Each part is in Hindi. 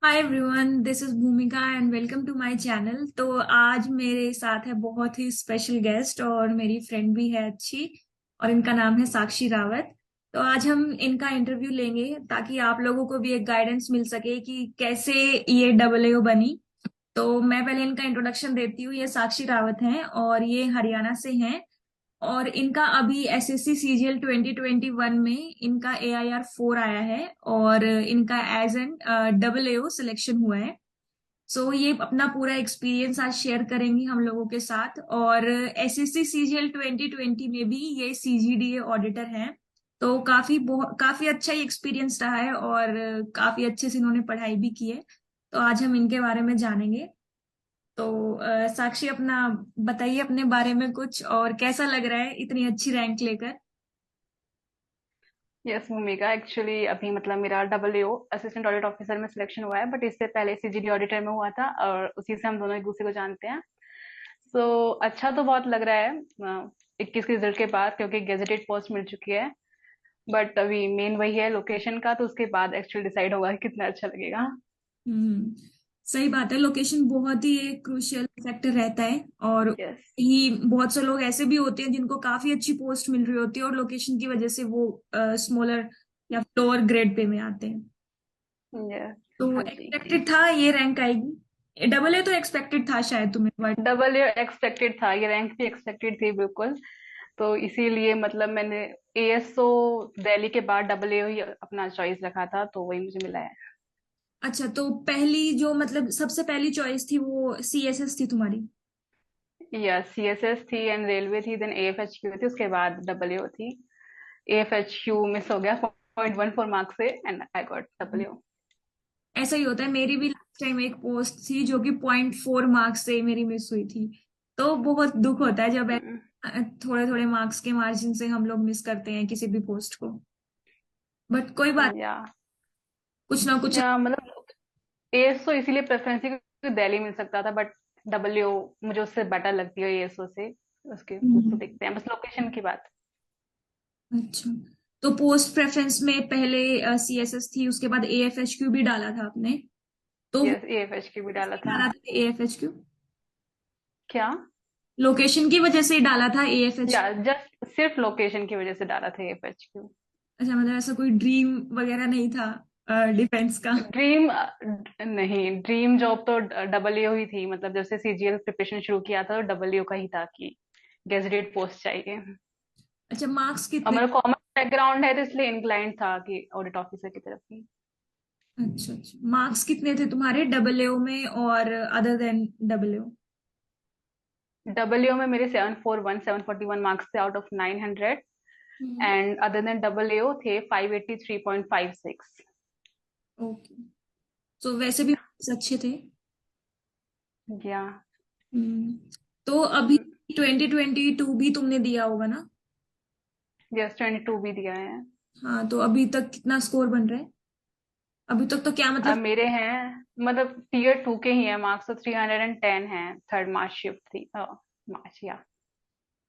Hi everyone, this is Bhumika and welcome to my channel. तो आज मेरे साथ है बहुत ही स्पेशल गेस्ट और मेरी फ्रेंड भी है अच्छी, और इनका नाम है साक्षी रावत। तो आज हम इनका इंटरव्यू लेंगे ताकि आप लोगों को भी एक गाइडेंस मिल सके कि कैसे ये डबल ए बनी। तो मैं पहले इनका इंट्रोडक्शन देती हूँ। ये साक्षी रावत हैं और ये हरियाणा से हैं। और इनका अभी एसएससी सीजीएल 2021 में इनका AIR 4 आया है और इनका as an double AO selection हुआ है। सो ये अपना पूरा एक्सपीरियंस आज शेयर करेंगी हम लोगों के साथ। और एसएससी सीजीएल 2020 में भी ये सीजीडीए ऑडिटर हैं। तो काफी अच्छा ही एक्सपीरियंस रहा है और काफी अच्छे से इन्होंने पढ़ाई भी की है। तो आज हम इनके बारे में जानेंगे। तो साक्षी, अपना बताइए अपने बारे में कुछ, और कैसा लग रहा है इतनी अच्छी रैंक लेकर। यस भूमिका, एक्चुअली अभी मतलब मेरा डबल असिस्टेंट ऑडिट ऑफिसर में सिलेक्शन हुआ है, बट इससे पहले सीजीडी ऑडिटर में हुआ था और उसी से हम दोनों एक दूसरे को जानते हैं। सो अच्छा तो बहुत लग रहा है 21 के रिजल्ट के बाद, क्योंकि गेजेटेड पोस्ट मिल चुकी है। बट अभी मेन वही है लोकेशन का, तो उसके बाद एक्चुअली डिसाइड होगा कि कितना अच्छा लगेगा। हम्म। सही बात है, लोकेशन बहुत ही एक क्रूशियल फैक्टर रहता है। और यस। ही बहुत से लोग ऐसे भी होते हैं जिनको काफी अच्छी पोस्ट मिल रही होती है और लोकेशन की वजह से वो स्मॉलर या लोअर ग्रेड पे में आते हैं। यस। तो हाँ जी। एक्सपेक्टेड था ये रैंक आएगी। डबल ए तो एक्सपेक्टेड था शायद तुम्हें, बट डबल एक्सपेक्टेड था, ये रैंक भी एक्सपेक्टेड थी बिल्कुल। तो इसीलिए मतलब मैंने एएसओ दिल्ली के बाद डबल ही अपना चॉइस रखा था, तो वही मुझे मिला है। अच्छा, तो पहली जो मतलब सबसे पहली चॉइस थी वो CSS थी तुम्हारी। या सीएसएस थी एंड रेलवे थी, देन एएफएचक्यू थी, उसके बाद डबल थी। एएफएचक्यू मिस हो गया 0.14 मार्क्स से एंड आई गॉट डबल। ऐसा ही होता है, मेरी भी लास्ट टाइम एक पोस्ट थी जो कि 0.4 मार्क्स से मेरी मिस हुई थी। तो बहुत दुख होता है जब थोड़े थोड़े मार्क्स के मार्जिन से हम लोग मिस करते हैं किसी भी पोस्ट को। बट कोई बात, या कुछ ना कुछ। या मतलब एएसओ इसीलिए प्रेफरेंस थी क्योंकि दिल्ली मिल सकता था, बट डबल मुझे उससे बेटर लगती है एएसओ से। उसके तो हम्म, देखते हैं, बस लोकेशन की बात। अच्छा। तो पोस्ट प्रेफरेंस में पहले CSS थी, उसके बाद AFHQ भी डाला था आपने। तो वो यस, एएफएचक्यू भी डाला था। डाला था AFHQ, क्या? लोकेशन की वजह से ही डाला था या AFHQ। जस्ट सिर्फ लोकेशन की वजह से डाला था एएफएचक्यू। अच्छा, मतलब ऐसा कोई ड्रीम वगैरह नहीं था डिफेंस का। ड्रीम नहीं, ड्रीम जॉब तो डबल ही थी, मतलब जब से सीजीएल प्रिपरेशन शुरू किया था तो डबल का ही था कि गेजेटेड पोस्ट चाहिए। अच्छा, मार्क्स और कितने? मेरा कॉमर्स बैकग्राउंड है तो इसलिए इंक्लाइंड था कि ऑडिट ऑफिसर की तरफ ही। अच्छा अच्छा, मार्क्स कितने थे तुम्हारे डबल एओ में और अदर देन डबल एओ? डबल में मेरे 741 मार्क्स थे out of 900, hmm. And other than double थे 583.56। ओके। तो वैसे भी marks अच्छे थे। या हम्म। तो अभी 2022 भी तुमने दिया होगा ना? यस, 22 भी दिया है। हाँ, तो अभी तक कितना स्कोर बन रहा है? अभी तक तो क्या अब मतलब। मेरे हैं मतलब टीयर 2 के ही है मार्क्स, तो 310 है। थर्ड मार्च शिफ्ट थी, मार्च या।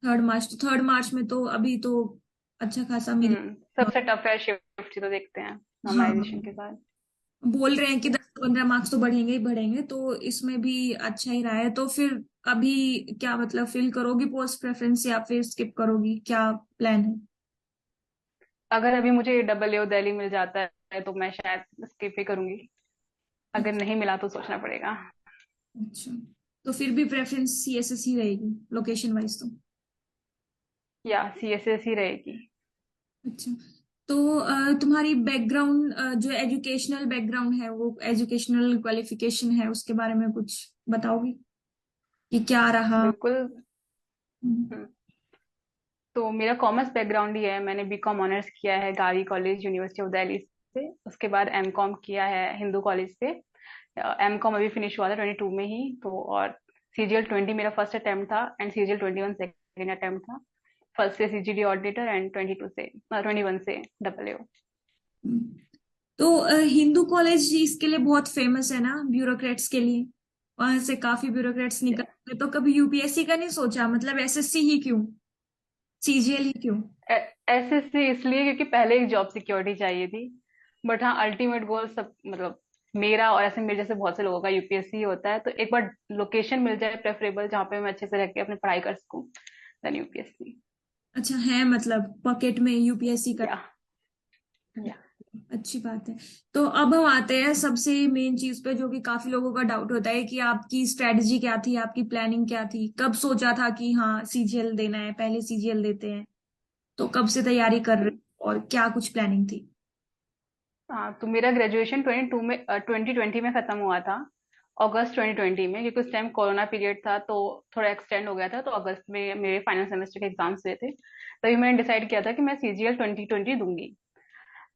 3rd मार्च, तो 3rd मार्च में तो अभी तो अच्छा खासा मिल। सबसे टफ है शिफ्ट ही, तो देखते हैं नॉर्मलाइजेशन हाँ, के बाद। बोल रहे हैं कि 10 से 15 मार्क्स तो बढ़ेंगे ही बढ़ेंगे, तो इसमें भी अच्छा ही रहा है। तो फिर अभी क्या मतलब, फिल करोगी पोस्ट प्रेफरेंस या फिर स्किप करोगी, क्या प्लान है? अगर अभी मुझे डबल दिल्ली मिल जाता है तो मैं शायद स्किप ही करूंगी। अगर अच्छा नहीं मिला तो सोचना पड़ेगा। अच्छा। तो फिर भी प्रेफरेंस CSS ही रहेगी लोकेशन वाइज तो? या सीएसएस ही रहेगी। अच्छा। तो तुम्हारी बैकग्राउंड, जो एजुकेशनल बैकग्राउंड है, वो एजुकेशनल क्वालिफिकेशन है, उसके बारे में कुछ बताओगी कि क्या रहा? बिल्कुल। हम्म। हम्म, तो मेरा कॉमर्स बैकग्राउंड ही है। मैंने बीकॉम ऑनर्स किया है गारी कॉलेज यूनिवर्सिटी ऑफ दिल्ली से। उसके बाद एमकॉम किया है हिंदू कॉलेज से। एमकॉम अभी फिनिश हुआ था 22 में ही तो। और सीजीएल 20 मेरा फर्स्ट अटेम्प्ट था एंड सीजीएल 21 सेकेंड अटेम्प्ट था। फर्स्ट से सीजीडी ऑडिटर एंड 21 से डबल। तो हिंदू कॉलेज इसके लिए बहुत फेमस है ना, ब्यूरोक्रेट्स के लिए। वहां से काफी ब्यूरोक्रेट्स निकलते, तो कभी यूपीएससी का नहीं सोचा? मतलब SSC ही क्यों, CGL ही क्यों? एसएससी इसलिए क्योंकि पहले एक जॉब सिक्योरिटी चाहिए थी। बट हाँ, अल्टीमेट गोल सब मतलब मेरा और ऐसे मेरे जैसे बहुत से लोगों का यूपीएससी होता है, तो एक बार लोकेशन मिल जाए प्रेफरेबल जहाँ पे मैं अच्छे से रह के अपनी पढ़ाई कर सकूँ, देन यूपीएससी। अच्छा है, मतलब पॉकेट में यूपीएससी कर। या या अच्छी बात है। तो अब हम आते हैं सबसे मेन चीज पे, जो कि काफी लोगों का डाउट होता है कि आपकी स्ट्रेटजी क्या थी, आपकी प्लानिंग क्या थी, कब सोचा था कि हाँ सीजीएल देना है, पहले सीजीएल देते हैं। तो कब से तैयारी कर रहे हो और क्या कुछ प्लानिंग थी? हाँ, तो मेरा ग्रेजुएशन 2020 में खत्म हुआ था, अगस्त 2020 में, क्योंकि उस टाइम कोरोना पीरियड था तो थोड़ा एक्सटेंड हो गया था, तो अगस्त में मेरे फाइनल सेमेस्टर के एग्जाम्स हुए थे, तभी मैंने डिसाइड किया था कि मैं सीजीएल 2020 दूंगी।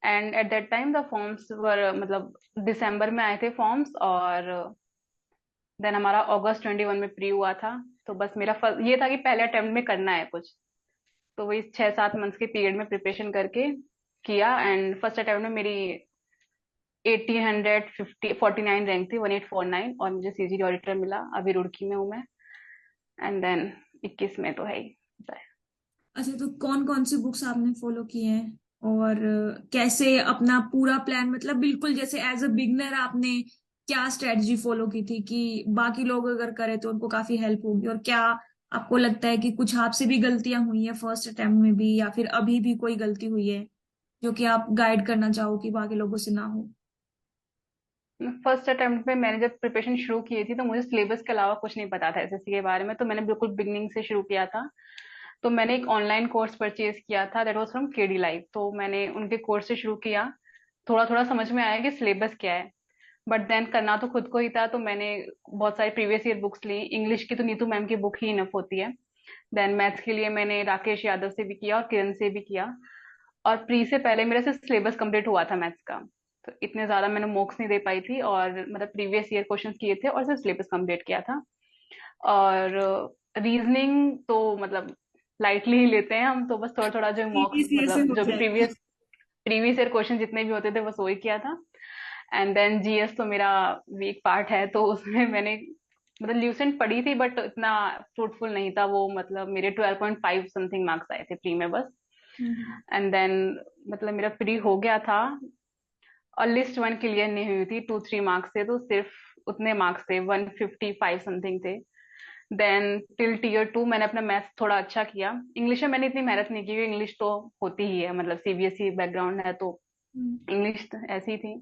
And at that time the forms were, मतलब दिसंबर में आए थे फॉर्म्स, और देन हमारा अगस्त 21 में प्री हुआ था। तो बस मेरा ये था कि पहले अटेम्प्ट में करना है कुछ, तो वही 6-7 मंथ्स के पीरियड में प्रिपरेशन करके किया। एंड फर्स्ट अटेम्प्ट में मेरी 1849 रैंक थी, 1849, और मुझे सीजीडी ऑडिटर मिला। अभी रुड़की में हूँ मैं। एंड देन 21 में तो है ही। अच्छा, तो कौन कौन सी बुक्स आपने फॉलो की हैं और कैसे अपना पूरा प्लान, मतलब बिल्कुल जैसे एज अ बिगनर आपने क्या स्ट्रेटजी फॉलो की थी कि बाकी लोग अगर करें तो उनको काफी हेल्प होगी? और क्या आपको लगता है कि कुछ आपसे भी गलतियां हुई हैं फर्स्ट अटेम्प्ट में भी, या फिर अभी भी कोई गलती हुई है जो कि आप गाइड करना चाहो कि बाकी लोगों से ना हो? फर्स्ट अटेम्प्ट में मैंने जब प्रिपरेशन शुरू की थी तो मुझे सिलेबस के अलावा कुछ नहीं पता था एसएससी के बारे में, तो मैंने बिल्कुल बिगनिंग से शुरू किया था। तो मैंने एक ऑनलाइन कोर्स परचेज किया था, that was from KD live, तो मैंने उनके कोर्स से शुरू किया। थोड़ा थोड़ा समझ में आया कि सिलेबस क्या है, बट देन करना तो खुद को ही था, तो मैंने बहुत सारी प्रीवियस ईयर बुक्स ली। इंग्लिश की तो नीतू मैम की बुक ही इनफ होती है। देन मैथ्स के लिए मैंने राकेश यादव से भी किया और किरण से भी किया। और प्री से पहले मेरा सिर्फ सिलेबस कंप्लीट हुआ था मैथ्स का, तो इतने ज्यादा मैंने मॉक्स नहीं दे पाई थी, और मतलब प्रीवियस ईयर क्वेश्चंस किए थे और सिर्फ सिलेबस कंप्लीट किया था। और रीजनिंग तो मतलब लाइटली ही लेते हैं हम, तो बस थोड़ा थोड़ा जो मॉक्स, इजी से मतलब हो जो भी जाएगा। प्रीवियस ईयर क्वेश्चन जितने भी होते थे बस वही किया था। एंड देन जीएस तो मेरा वीक पार्ट है, तो उसमें मैंने मतलब ल्यूसेंट पढ़ी थी, बट इतना फ्रूटफुल नहीं था वो, मतलब मेरे 12.5 समथिंग मार्क्स आए थे प्री में बस। हम्म। एंड देन मतलब मेरा प्री हो गया था, और लिस्ट वन क्लियर नहीं हुई थी, 2-3 मार्क्स थे, तो सिर्फ उतने मार्क्स थे, 155 समथिंग थे। देन टिल टीयर 2 मैंने अपना मैथ्स थोड़ा अच्छा किया। इंग्लिश में मैंने इतनी मेहनत नहीं की, इंग्लिश तो होती ही है, मतलब सीबीएसई बैकग्राउंड है तो हम्म। इंग्लिश तो ऐसी थी।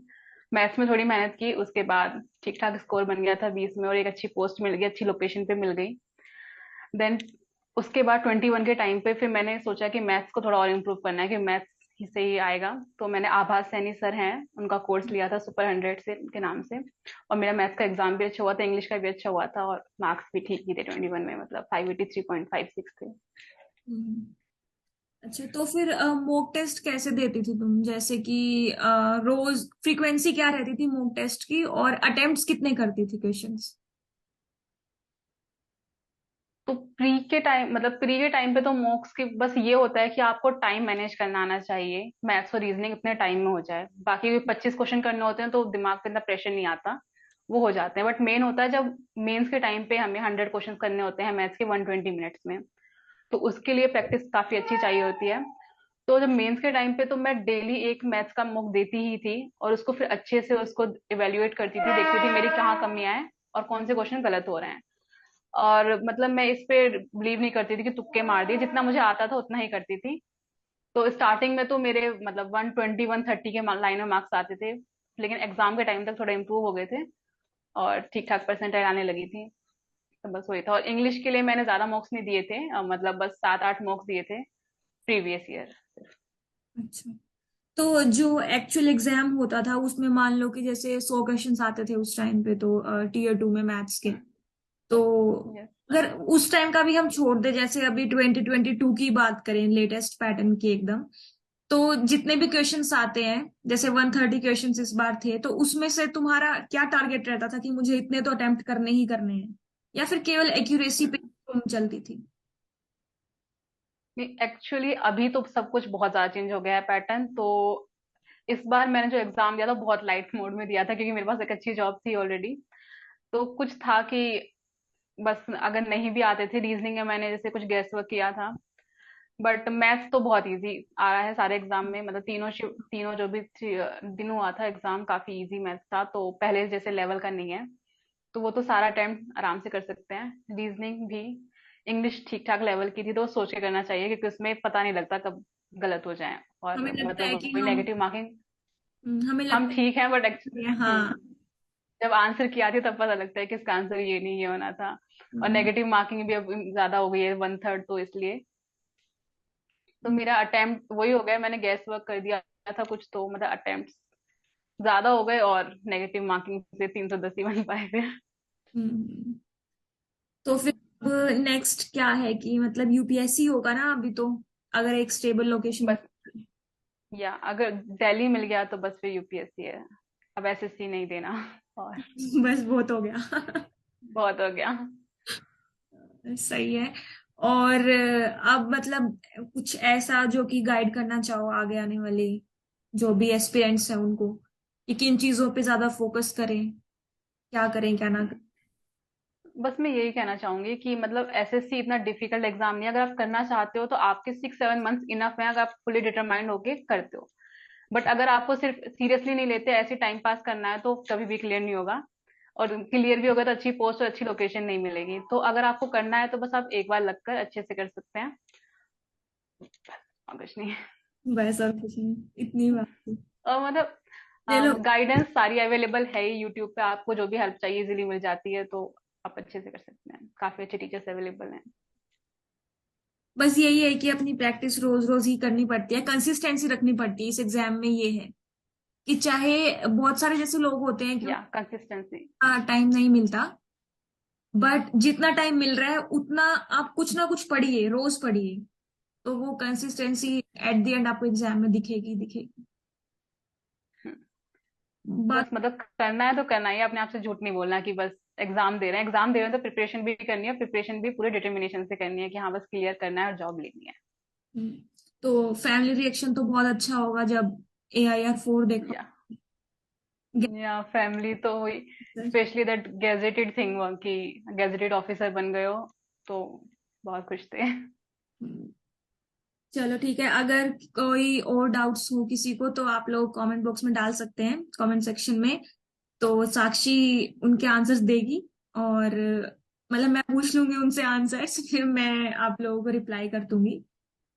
मैथ्स में थोड़ी मेहनत की, उसके बाद ठीक ठाक स्कोर बन गया था 20 में, और एक अच्छी पोस्ट मिल गई, अच्छी लोकेशन पे मिल गई। देन उसके बाद 21 के टाइम पे फिर मैंने सोचा कि मैथ्स को थोड़ा और इम्प्रूव करना है, कि मैथ्स ही से ही आएगा। तो मैंने आभास सैनी सर हैं, उनका कोर्स लिया था सुपर 100 से के नाम से। और मेरा मैथ्स का एग्जाम भी अच्छा हुआ था, इंग्लिश का भी अच्छा हुआ था, और मार्क्स भी ठीक ही थे 21 में, मतलब 583.56 थे। हम्म। अच्छा, तो फिर मॉक टेस्ट कैसे देती थी तुम? जैसे कि रोज फ्रीक्वेंसी क्या रहती थी मॉक टेस्ट की, और अटेम्प्ट्स कितने करती थी क्वेश्चंस? तो प्री के टाइम पे तो मॉक्स की बस ये होता है कि आपको टाइम मैनेज करना आना चाहिए, मैथ्स और रीजनिंग इतने टाइम में हो जाए। बाकी 25 क्वेश्चन करने होते हैं तो दिमाग पे इतना प्रेशर नहीं आता, वो हो जाते हैं। बट मेन होता है जब मेंस के टाइम पे हमें 100 क्वेश्चन करने होते हैं मैथ्स के 120 मिनट्स में, तो उसके लिए प्रैक्टिस काफी अच्छी चाहिए होती है। तो जब मेंस के टाइम पे तो मैं डेली एक मैथ्स का मॉक देती ही थी, और उसको फिर अच्छे से उसको इवेल्युएट करती थी, देखती थी मेरी कहाँ कमियां हैं और कौन से क्वेश्चन गलत हो रहे हैं। और मतलब मैं इस पे बिलीव नहीं करती थी कि तुक्के मार दिए, जितना मुझे आता था उतना ही करती थी। तो स्टार्टिंग में तो मेरे मतलब 120-130 के लाइन में मार्क्स आते थे, लेकिन एग्जाम के टाइम तक थोड़ा इम्प्रूव हो गए थे, और ठीक ठाक परसेंटाइल आने लगी थी। तो बस वही था। और इंग्लिश के लिए मैंने ज्यादा मार्क्स नहीं दिए थे, मतलब बस 7-8 मार्क्स दिए थे प्रीवियस ईयर। अच्छा, तो जो एक्चुअल एग्जाम होता था उसमें मान लो कि जैसे 100 क्वेश्चंस आते थे उस टाइम पे, तो टीयर टू में मैथ्स के, तो अगर उस टाइम का भी हम छोड़ दे, जैसे अभी 2022 की बात करें, लेटेस्ट पैटर्न की एकदम, तो जितने भी क्वेश्चंस आते हैं, जैसे 130 क्वेश्चंस इस बार थे, तो उसमें से तुम्हारा क्या टारगेट रहता था कि मुझे इतने तो अटेम्प्ट करने ही करने हैं, या फिर केवल एक्यूरेसी पे तुम चलती थी? नहीं, एक्चुअली अभी तो सब कुछ बहुत ज्यादा चेंज हो गया है पैटर्न। तो इस बार मैंने जो एग्जाम दिया था बहुत लाइट मोड में दिया था, क्योंकि मेरे पास एक अच्छी जॉब थी ऑलरेडी। तो कुछ था कि बस अगर नहीं भी आते थे रीजनिंग में, मैंने जैसे कुछ गेस वर्क किया था, बट मैथ्स तो बहुत इजी आ रहा है सारे एग्जाम में, मतलब तीनों जो भी दिन हुआ था एग्जाम, काफी इजी मैथ्स था, तो पहले जैसे लेवल का नहीं है। तो वो तो सारा अटेम्प्ट आराम से कर सकते हैं। रीजनिंग भी, इंग्लिश ठीक ठाक लेवल की थी, तो सोच के करना चाहिए क्योंकि उसमें पता नहीं लगता कब गलत हो जाए। हमें और लगता है मतलब कि वही हम नेगेटिव मार्किंग, हमें हम लगता ठीक हैं बट है हाँ। जब आंसर की आती है तब पता लगता है कि इसका आंसर ये नहीं, ये होना था। और हम्म, नेगेटिव मार्किंग भी अब ज्यादा हो गई है, 1/3, तो इसलिए तो मेरा अटेम्प्ट वही हो गया, मैंने गैस वर्क कर दिया था कुछ, तो मतलब अटेम्प्ट ज्यादा हो गए और नेगेटिव मार्किंग से 310 ही बन पाए थे। हम्म। तो फिर नेक्स्ट क्या है कि मतलब यूपीएससी होगा ना अभी तो, अगर एक स्टेबल लोकेशन। बस, या अगर दिल्ली मिल गया तो बस फिर यूपीएससी है, अब एसएससी नहीं देना। और बस बहुत हो गया। बहुत हो गया। सही है। और अब मतलब कुछ ऐसा जो कि गाइड करना चाहो आगे आने वाले जो भी एस्पिरेंट्स हैं उनको, कि किन चीजों पे ज्यादा फोकस करें, क्या करें क्या ना करें। बस मैं यही कहना चाहूंगी कि मतलब एसएससी इतना डिफिकल्ट एग्जाम नहीं है, अगर आप करना चाहते हो तो आपके 6-7 मंथ्स इनफ है, अगर आप फुली डिटरमाइंड होके करते हो। बट अगर आपको सिर्फ सीरियसली नहीं लेते, ऐसे टाइम पास करना है, तो कभी भी क्लियर नहीं होगा। और क्लियर भी होगा तो अच्छी पोस्ट और अच्छी लोकेशन नहीं मिलेगी। तो अगर आपको करना है तो बस आप एक बार लगकर अच्छे से कर सकते हैं, और कुछ नहीं। बस और कुछ नहीं, इतनी बात थी। और मतलब चलो। गाइडेंस सारी अवेलेबल है ही यूट्यूब पे, आपको जो भी हेल्प चाहिए इजीली मिल जाती है, तो आप अच्छे से कर सकते हैं, काफी अच्छे टीचर्स अवेलेबल हैं। बस यही है कि अपनी प्रैक्टिस रोज रोज ही करनी पड़ती है, कंसिस्टेंसी रखनी पड़ती है इस एग्जाम में, ये है कि चाहे बहुत सारे जैसे लोग होते हैं कि या कंसिस्टेंसी। टाइम नहीं मिलता, बट जितना टाइम मिल रहा है उतना आप कुछ ना कुछ पढ़िए, रोज पढ़िए, तो वो कंसिस्टेंसी एट द एंड आपको एग्जाम में दिखेगी दिखेगी। बस बाकी मतलब करना है तो करना ही है, अपने आप से झूठ नहीं बोलना कि बस एग्जाम दे रहे हैं तो प्रिपरेशन भी करनी है, प्रिपरेशन भी पूरे डिटर्मिनेशन से करनी है कि हाँ बस क्लियर करना है और जॉब लेनी है। तो फैमिली रिएक्शन तो बहुत अच्छा होगा जब AIR 4 देखा। या या फैमिली तो हुई, स्पेशली दैट गैजेटेड थिंग कि गैजेटेड ऑफिसर बन गए हो, तो बहुत खुश थे। चलो ठीक है, अगर कोई और डाउट्स हो किसी को तो आप लोग कमेंट बॉक्स में डाल सकते हैं, कमेंट सेक्शन में। तो साक्षी उनके आंसर्स देगी, और मतलब मैं पूछ लूंगी उनसे आंसर्स, फिर मैं आप लोगों को रिप्लाई कर दूंगी।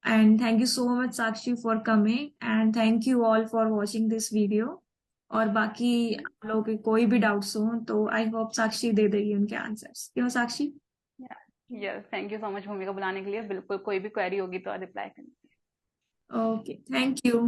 And thank you so much Sakshi for coming, and thank you all for watching this video. और बाकी आप लोगों के कोई भी डाउट्स हो तो आई होप साक्षी दे देगी उनके आंसर्स, क्यों Sakshi? Yes, thank you so much Bhumika बुलाने के लिए, बिल्कुल कोई भी क्वेरी होगी तो रिप्लाई करेंगे। Okay, thank you.